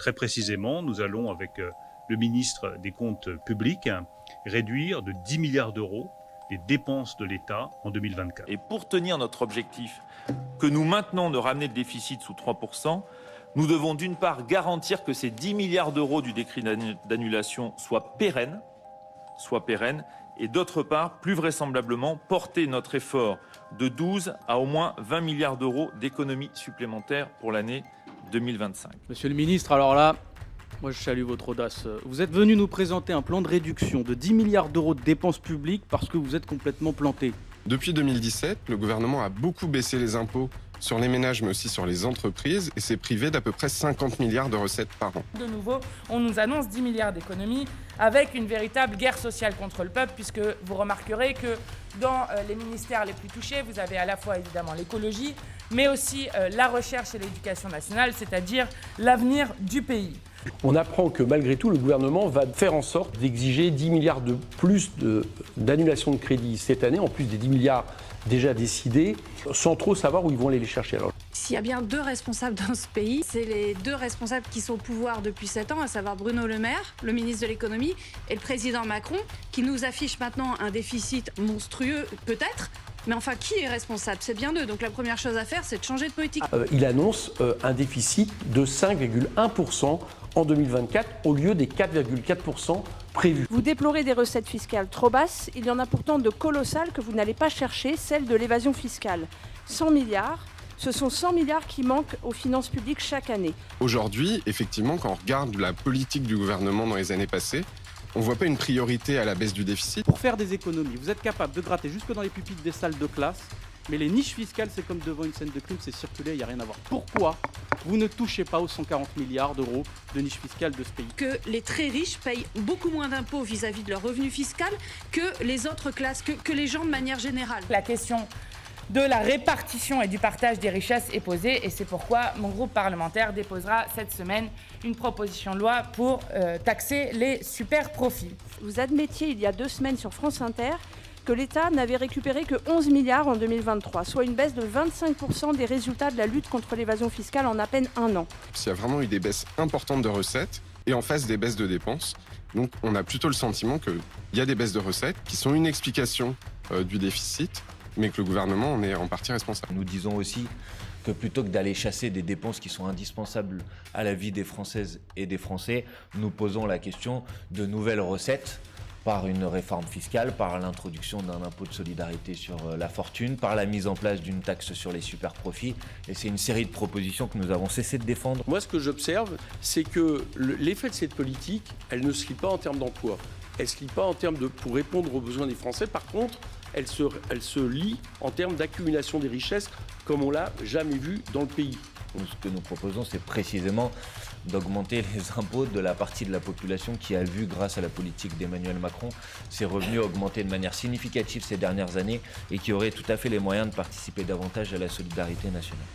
Très précisément, nous allons, avec le ministre des Comptes publics, réduire de 10 milliards d'euros les dépenses de l'État en 2024. Et pour tenir notre objectif, que nous maintenons de ramener le déficit sous 3%, nous devons d'une part garantir que ces 10 milliards d'euros du décret d'annulation soient pérennes, et d'autre part, plus vraisemblablement, porter notre effort de 12 à au moins 20 milliards d'euros d'économies supplémentaires pour l'année 2025. Monsieur le ministre, alors là, moi je salue votre audace. Vous êtes venu nous présenter un plan de réduction de 10 milliards d'euros de dépenses publiques parce que vous êtes complètement planté. Depuis 2017, le gouvernement a beaucoup baissé les impôts sur les ménages mais aussi sur les entreprises et s'est privé d'à peu près 50 milliards de recettes par an. De nouveau, on nous annonce 10 milliards d'économies avec une véritable guerre sociale contre le peuple, puisque vous remarquerez que dans les ministères les plus touchés, vous avez à la fois évidemment l'écologie, mais aussi la recherche et l'éducation nationale, c'est-à-dire l'avenir du pays. On apprend que malgré tout, le gouvernement va faire en sorte d'exiger 10 milliards de plus d'annulation de crédit cette année, en plus des 10 milliards déjà décidés, sans trop savoir où ils vont aller les chercher. Alors, s'il y a bien deux responsables dans ce pays, c'est les deux responsables qui sont au pouvoir depuis 7 ans, à savoir Bruno Le Maire, le ministre de l'économie, et le président Macron, qui nous affiche maintenant un déficit monstrueux, peut-être. Mais enfin, qui est responsable? C'est bien eux. Donc la première chose à faire, c'est de changer de politique. Il annonce un déficit de 5,1% en 2024 au lieu des 4,4% prévus. Vous déplorez des recettes fiscales trop basses. Il y en a pourtant de colossales que vous n'allez pas chercher, celle de l'évasion fiscale. 100 milliards. Ce sont 100 milliards qui manquent aux finances publiques chaque année. Aujourd'hui, effectivement, quand on regarde la politique du gouvernement dans les années passées, on ne voit pas une priorité à la baisse du déficit. Pour faire des économies, vous êtes capable de gratter jusque dans les pupitres des salles de classe, mais les niches fiscales, c'est comme devant une scène de crime, c'est circulé, il n'y a rien à voir. Pourquoi vous ne touchez pas aux 140 milliards d'euros de niches fiscales de ce pays? Que les très riches payent beaucoup moins d'impôts vis-à-vis de leur revenu fiscal que les autres classes, que les gens de manière générale. La question de la répartition et du partage des richesses est posée, et c'est pourquoi mon groupe parlementaire déposera cette semaine une proposition de loi pour taxer les super profits. Vous admettiez il y a 2 semaines sur France Inter que l'État n'avait récupéré que 11 milliards en 2023, soit une baisse de 25% des résultats de la lutte contre l'évasion fiscale en à peine 1 an. Il y a vraiment eu des baisses importantes de recettes et en face des baisses de dépenses. Donc on a plutôt le sentiment qu'il y a des baisses de recettes qui sont une explication du déficit, mais que le gouvernement en est en partie responsable. Nous disons aussi que plutôt que d'aller chasser des dépenses qui sont indispensables à la vie des Françaises et des Français, nous posons la question de nouvelles recettes par une réforme fiscale, par l'introduction d'un impôt de solidarité sur la fortune, par la mise en place d'une taxe sur les super profits. Et c'est une série de propositions que nous avons cessé de défendre. moi, ce que j'observe, c'est que l'effet de cette politique, elle ne se lie pas en termes d'emploi. Elle ne se lie pas en termes pour répondre aux besoins des Français. Par contre, elle se lie en termes d'accumulation des richesses comme on l'a jamais vu dans le pays. Ce que nous proposons, c'est précisément d'augmenter les impôts de la partie de la population qui a vu, grâce à la politique d'Emmanuel Macron, ses revenus augmenter de manière significative ces dernières années et qui aurait tout à fait les moyens de participer davantage à la solidarité nationale.